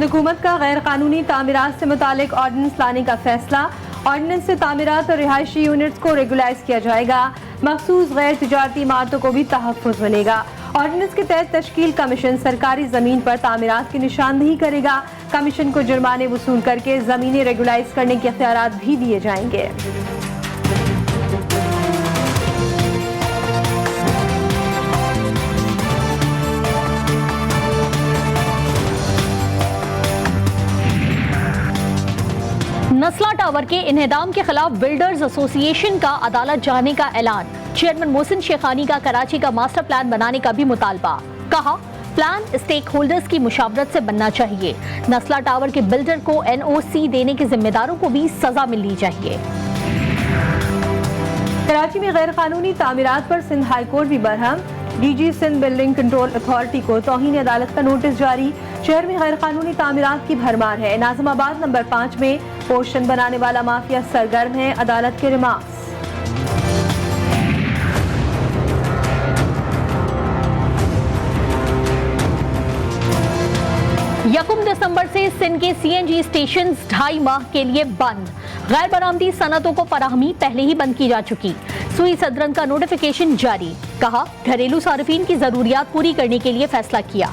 सिंध हुकूमत का गैर कानूनी तामीरात से मुतालिक ऑर्डिनेंस लाने का फैसला। ऑर्डिनेंस से तामीरात और रिहायशी यूनिट्स को रेगुलाइज किया जाएगा। मखसूस गैर तिजारती इमारतों को भी तहफ़्फ़ुज़ मिलेगा। ऑर्डिनेंस के तहत तश्कील कमीशन सरकारी ज़मीन पर तामीरात की निशानदेही करेगा। कमीशन को जुर्माने वसूल करके ज़मीनें रेगुलाइज करने के इख्तियारात भी दिए जाएंगे। नस्ला टावर के इन्हेदाम के खिलाफ बिल्डर्स एसोसिएशन का अदालत जाने का ऐलान। चेयरमैन मोहसिन शेखानी का कराची का मास्टर प्लान बनाने का भी मुतालबा। कहा, प्लान स्टेक होल्डर्स की मुशावरत से बनना चाहिए। नस्ला टावर के बिल्डर को एनओसी देने के जिम्मेदारों को भी सजा मिलनी चाहिए। कराची में गैर कानूनी तामीरात पर सिंध हाई कोर्ट भी बरहम। DG Sindh building control authority को तौहीन अदालत का नोटिस जारी। शहर में गैर कानूनी तामीरात की भरमार है। नाज़िमाबाद नंबर 5 में पोर्शन बनाने वाला माफिया सरगर्म है। अदालत के रिमार्क्स। यकम दिसंबर से सिंध के सीएनजी स्टेशन 2.5 माह के लिए बंद। गैर बरामदी सनतों को फराहमी पहले ही बंद की जा चुकी। सुई सदरन का नोटिफिकेशन जारी। कहा, घरेलू सार्फिन की जरूरियात पूरी करने के लिए फैसला किया।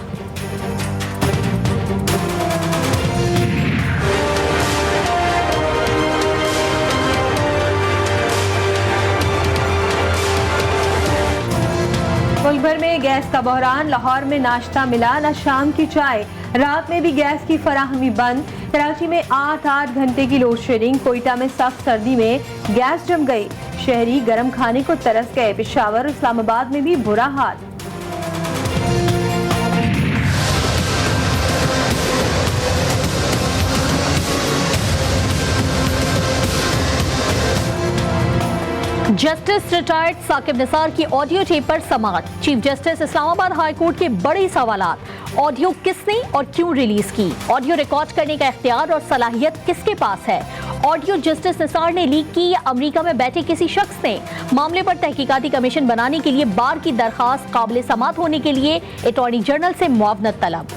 मुल्क भर में गैस का बहरान। लाहौर में नाश्ता मिला न शाम की चाय। रात में भी गैस की फराहमी बंद। कराची में 8 घंटे की लोड शेडिंग। कोयटा में सख्त सर्दी में गैस जम गई। शहरी गर्म खाने को तरस गए। पेशावर और इस्लामाबाद में भी बुरा हाल। जस्टिस रिटायर्ड साकिब निसार की ऑडियो टेप पर समाअत। Chief justice Islamabad high court के बड़े सवालात। ऑडियो किसने और क्यों रिलीज की? ऑडियो रिकॉर्ड करने का इख्तियार और सलाहियत किसके पास है? ऑडियो जस्टिस निसार ने लीक की या अमेरिका में बैठे किसी शख्स ने? मामले पर तहकीकाती कमीशन बनाने के लिए बार की दरखास्त काबिल समाअत होने के लिए अटॉर्नी जनरल से मुआवनत तलब।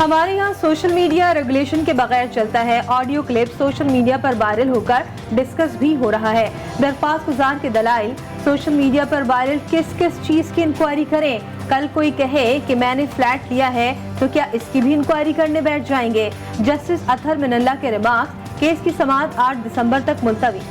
हमारे यहाँ सोशल मीडिया रेगुलेशन के बगैर चलता है। ऑडियो क्लिप सोशल मीडिया पर वायरल होकर डिस्कस भी हो रहा है। दरख्वास्त गुजार के दलाइल। सोशल मीडिया पर वायरल किस किस चीज की इंक्वायरी करें? कल कोई कहे कि मैंने फ्लैट लिया है तो क्या इसकी भी इंक्वायरी करने बैठ जाएंगे? जस्टिस अतहर मिनल्ला के रिमार्क्स। केस की समाअत 8 दिसंबर तक मुलतवी।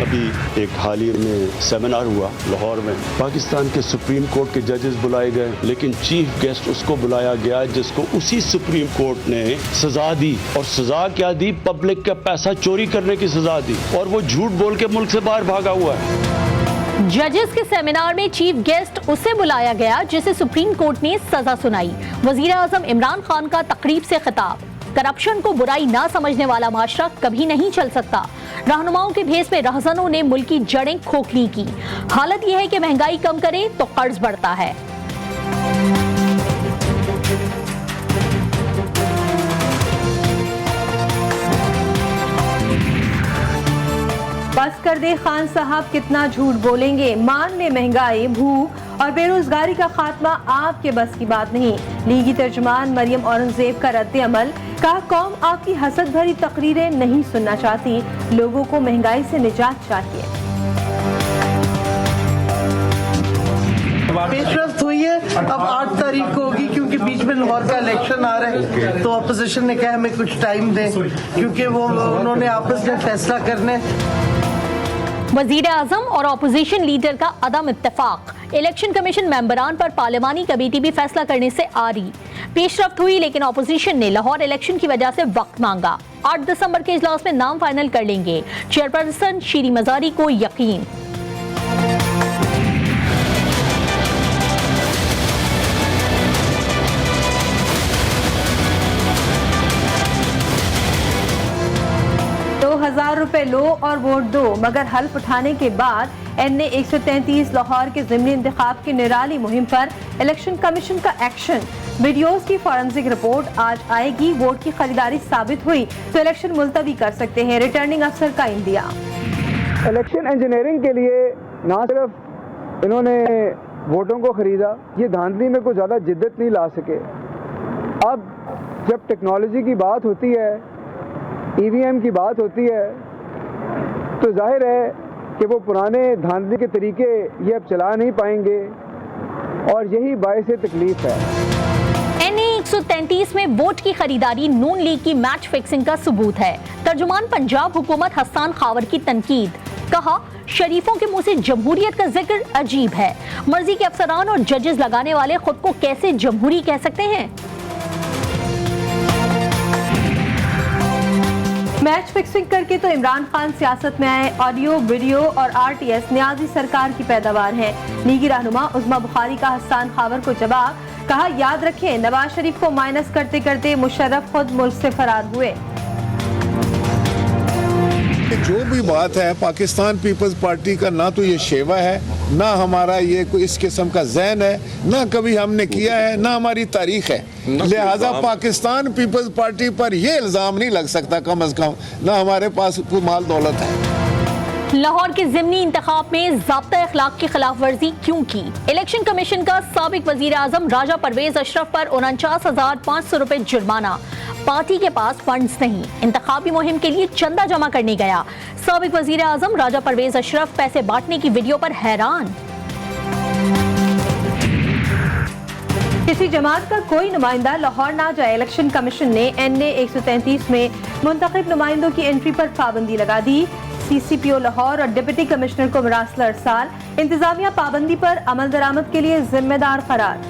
अभी एक हाल ही में सेमिनार हुआ लाहौर में। पाकिस्तान के सुप्रीम कोर्ट के जजेस बुलाए गए, लेकिन चीफ गेस्ट उसको बुलाया गया जिसको उसी सुप्रीम कोर्ट ने सजा दी। और सजा क्या दी? पब्लिक का पैसा चोरी करने की सजा दी। और वो झूठ बोल के मुल्क से बाहर भागा हुआ है। जजेस के सेमिनार में चीफ गेस्ट उसे बुलाया गया जिसे सुप्रीम कोर्ट ने सजा सुनाई। वजीर आजम इमरान खान का तकरीब से खिताब। करप्शन को बुराई ना समझने वाला माशरा कभी नहीं चल सकता। रहनुमाओं के भेस में रहजनों ने मुल्क की जड़ें खोखली की। हालत यह है कि महंगाई कम करे तो कर्ज बढ़ता है। बस कर दे खान साहब, कितना झूठ बोलेंगे। मान ले महंगाई, भूख और बेरोजगारी का खात्मा आपके बस की बात नहीं। लीगी तर्जुमान मरियम औरंगजेब का रद्द अमल। कहा, कौम आपकी हसद भरी तकरीरें नहीं सुनना चाहती। लोगों को महंगाई से निजात चाहिए। पेशरफ्त हुई है। अब 8 तारीख को होगी क्योंकि बीच में लाहौर का इलेक्शन आ रहा है। तो अपोजिशन ने कहा हमें कुछ टाइम दें क्योंकि वो उन्होंने आपस में फैसला करने। वजीर आजम और अपोजिशन लीडर का अदम इत्तेफाक। इलेक्शन कमीशन मेंबरान पर पार्लिमानी कमेटी भी फैसला करने से आ रही। पेशरफ्त हुई लेकिन अपोजिशन ने लाहौर इलेक्शन की वजह से वक्त मांगा। 8 दिसंबर के इजलास में नाम फाइनल कर लेंगे। चेयरपर्सन शीरी मजारी को यकीन। ₹2000 रुपए लो और वोट दो, मगर हल्फ उठाने के बाद NA 133 लाहौर के ज़िमनी इंतखाब की निराली मुहिम पर इलेक्शन कमीशन का एक्शन। वीडियोस की फॉरेंसिक रिपोर्ट आज आएगी। वोट की खरीदारी साबित हुई तो इलेक्शन मुलतवी कर सकते हैं, रिटर्निंग अफसर का इंदिया। इलेक्शन इंजीनियरिंग के लिए ना सिर्फ इन्होंने वोटों को ख़रीदा, ये धांधली में कोई ज़्यादा जिद्दत नहीं ला सके। अब जब टेक्नोलॉजी की बात होती है, EVM की बात होती है, तो जाहिर है कि वो पुराने धांधली के तरीके ये अब चला नहीं पाएंगे और यही बायस तकलीफ है। NA 133 में वोट की खरीदारी नून लीग की मैच फिक्सिंग का सबूत है। तर्जुमान पंजाब हुकूमत हसन खावर की तनकीद, कहा शरीफों के मुंह से जमहूरियत का जिक्र अजीब है। मर्जी के अफसरान और जजेस लगाने वाले खुद को कैसे जमहूरी कह सकते हैं। मैच फिक्सिंग करके तो इमरान खान सियासत में आए। ऑडियो, वीडियो और RTS न्याजी सरकार की पैदावार है। लीगी रहनुमा उज़मा बुखारी का हसन खावर को जवाब, कहा याद रखें नवाज शरीफ को माइनस करते करते मुशर्रफ खुद मुल्क से फरार हुए। जो भी बात है, पाकिस्तान पीपल्स पार्टी का ना तो ये शेवा है, ना हमारा ये कोई इस किस्म का ज़हन है, ना कभी हमने किया है, ना हमारी तारीख है। लिहाजा पाकिस्तान पीपल्स पार्टी पर ये इल्ज़ाम नहीं लग सकता, कम अज़ कम ना हमारे पास कोई माल दौलत है। लाहौर के ज़िमनी इंतखाब में ज़ाब्ता अखलाक की खिलाफ वर्जी क्यों की? इलेक्शन कमीशन का साबिक वज़ीर आज़म राजा परवेज अशरफ पर 49,500 रुपए जुर्माना। पार्टी के पास फंड्स नहीं, इंतखाबी मुहिम के लिए चंदा जमा करने गया। साबिक वज़ीर आज़म राजा परवेज अशरफ पैसे बांटने की वीडियो पर हैरान। किसी जमात का कोई नुमाइंदा लाहौर ना जाए, इलेक्शन कमीशन ने NA 133 में मुंतखब नुमाइंदों की एंट्री पर पाबंदी लगा दी। CCPO लाहौर और डिप्टी कमिश्नर को मरासला अरसाल। इंतजामिया पाबंदी पर अमल दरामद के लिए जिम्मेदार करार।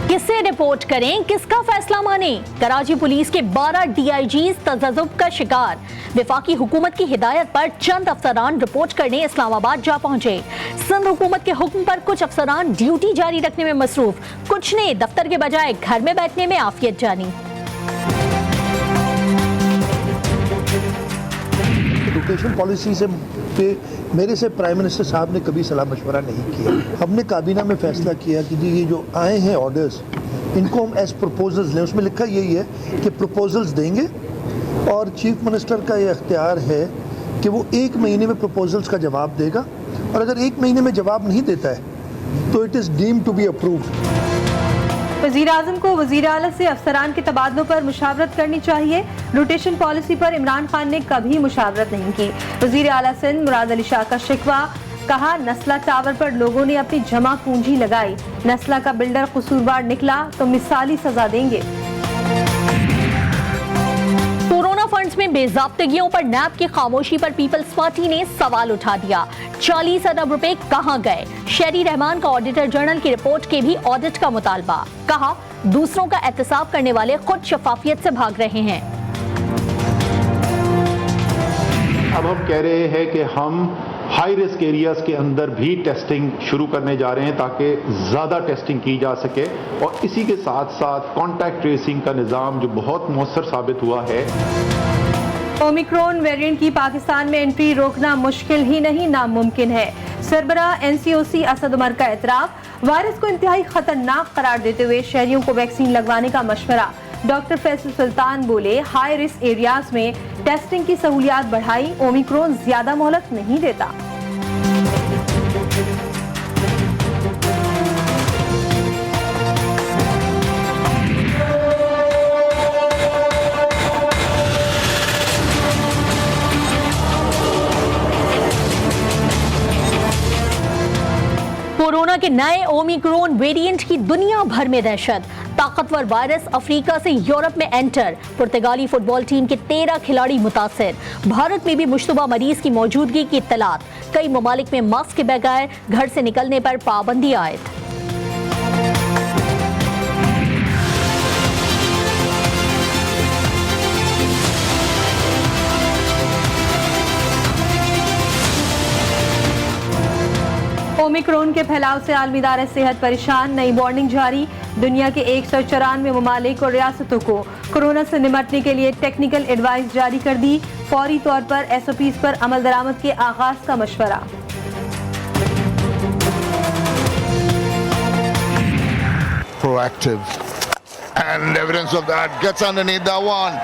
किसे रिपोर्ट करें, किसका फैसला माने? कराची पुलिस के 12 DIGs तज़्ज़ुब का शिकार। वफाकी हुकूमत की हिदायत पर चंद अफसरान रिपोर्ट करने इस्लामाबाद जा पहुंचे। सिंध हुकूमत के हुक्म पर कुछ अफसरान ड्यूटी जारी रखने में मसरूफ, कुछ ने दफ्तर के बजाय घर में बैठने में आफियत जानी। एजुकेशन पॉलिसी से पे मेरे से प्राइम मिनिस्टर साहब ने कभी सलाह मशवरा नहीं किया। हमने काबीना में फैसला किया कि ये जो आए हैं ऑर्डर्स, इनको हम एज प्रपोजल्स लें। उसमें लिखा यही है कि प्रपोजल्स देंगे और चीफ मिनिस्टर का ये अख्तियार है कि वो 1 महीने में प्रपोजल्स का जवाब देगा, और अगर 1 महीने में जवाब नहीं देता है तो it is deemed to be approved. वज़ीर आज़म को वज़ीर आला से अफसरान के तबादलों पर मुशावरत करनी चाहिए। रोटेशन पॉलिसी पर इमरान खान ने कभी मुशावरत नहीं की। वज़ीर आला सिंध मुराद अली शाह का शिकवा, कहा नस्ला टावर पर लोगों ने अपनी जमा पूंजी लगाई, नस्ला का बिल्डर कसूरवार निकला तो मिसाली सजा देंगे। कोरोना फंड्स में बेज़ाब्तगियों पर नैब की खामोशी पर पीपल्स पार्टी ने सवाल उठा दिया। 40 अरब रुपए कहां गए? शहरी रहमान का ऑडिटर जनरल की रिपोर्ट के भी ऑडिट का मुतालबा। कहा दूसरों का एहतसाब करने वाले खुद शफाफियत से भाग रहे हैं। अब हम कह रहे हैं कि हम हाई रिस्क एरियाज के अंदर भी टेस्टिंग शुरू करने जा रहे हैं ताकि ज़्यादा टेस्टिंग की जा सके, और इसी के साथ साथ कॉन्टैक्ट ट्रेसिंग का निज़ाम जो बहुत मौसर साबित हुआ है। ओमिक्रॉन वेरिएंट की पाकिस्तान में एंट्री रोकना मुश्किल ही नहीं नामुमकिन है। सरबरा NCOC असद उमर का एतराफ। वायरस को इंतहाई खतरनाक करार देते हुए शहरियों को वैक्सीन लगवाने का मशवरा। डॉक्टर फैसल सुल्तान बोले हाई रिस्क एरियाज में टेस्टिंग की सहूलियात बढ़ाई, ओमिक्रॉन ज्यादा मोहलत नहीं देता। कोरोना के नए ओमिक्रॉन वेरिएंट की दुनिया भर में दहशत। ताकतवर वायरस अफ्रीका से यूरोप में एंटर। पुर्तगाली फुटबॉल टीम के 13 खिलाड़ी मुतासिर। भारत में भी मुश्तबा मरीज की मौजूदगी की इत्तलात। कई ममालिक में मास्क के बगैर घर से निकलने पर पाबंदी आयद। ओमिक्रॉन के फैलाव से आलमी इदारे सेहत परेशान, नई वार्निंग जारी। दुनिया के 194 ममालिक और रियासतों को कोरोना से निपटने के लिए टेक्निकल एडवाइस जारी कर दी। फौरी तौर पर SOPs पर अमल दरामद के आगाज का मशवरा। Proactive, and evidence of that gets underneath that one.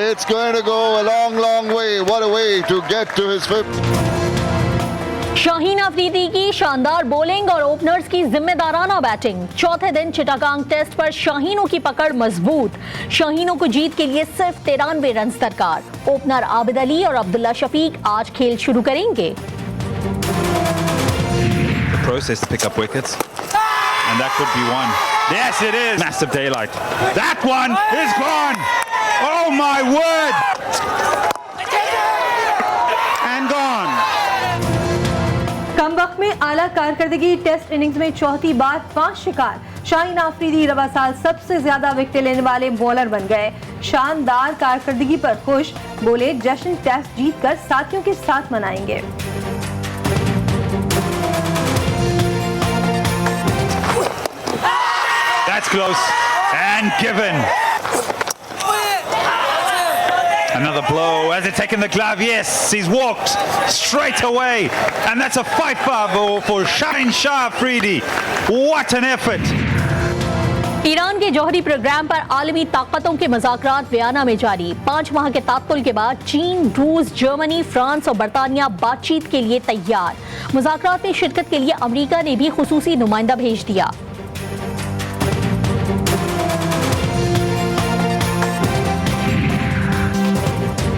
It's going to go a long, long way. What a way to get to his fifth. Shaheen Afridi की शानदार बॉलिंग और ओपनर्स की जिम्मेदाराना बैटिंग। चौथे दिन चिटागांग टेस्ट पर शाहीनों की पकड़ मजबूत। शाहीनों को जीत के लिए सिर्फ 93 रन दरकार। ओपनर आबिद अली और अब्दुल्ला शफीक आज खेल शुरू करेंगे। Process to pick up wickets, and that could be one. Yes, it is. Massive daylight. That one is gone. Oh my word! And gone. कम वक्त में आला कारकर्दगी। टेस्ट इनिंग्स में चौथी बार 5 शिकार। शाहीन अफरीदी रवा साल सबसे ज्यादा विकेट लेने वाले बॉलर बन गए। शानदार कारकर्दगी पर खुश, बोले जश्न टेस्ट जीतकर साथियों के साथ मनाएंगे। That's close and given. Another blow. Has it taken the glove? Yes, he's walked straight away. And that's a 5-5 for Shaheen Shah Afridi. What an effort. Iran के जौहरी प्रोग्राम पर आलमी ताकतों के मुज़ाकरात वियना में जारी। 5 माह के तात्तुल के बाद चीन, रूस, जर्मनी, फ्रांस और बरतानिया बातचीत के लिए तैयार। मुज़ाकरात में शिरकत के लिए अमेरिका ने भी खुसूसी नुमाइंदा भेज दिया।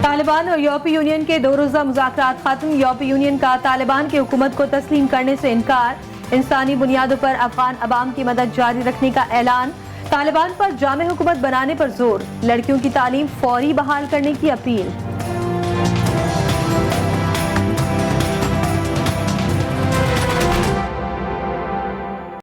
तालिबान और यूरोपीय यूनियन के 2 रोज़ा मुज़ाकरात खत्म। यूरोपीय यूनियन का तालिबान की हुकूमत को तस्लीम करने से इनकार। इंसानी बुनियादों पर अफगान अवाम की मदद जारी रखने का ऐलान। तालिबान पर जामे हुकूमत बनाने पर जोर। लड़कियों की तालीम फौरी बहाल करने की अपील।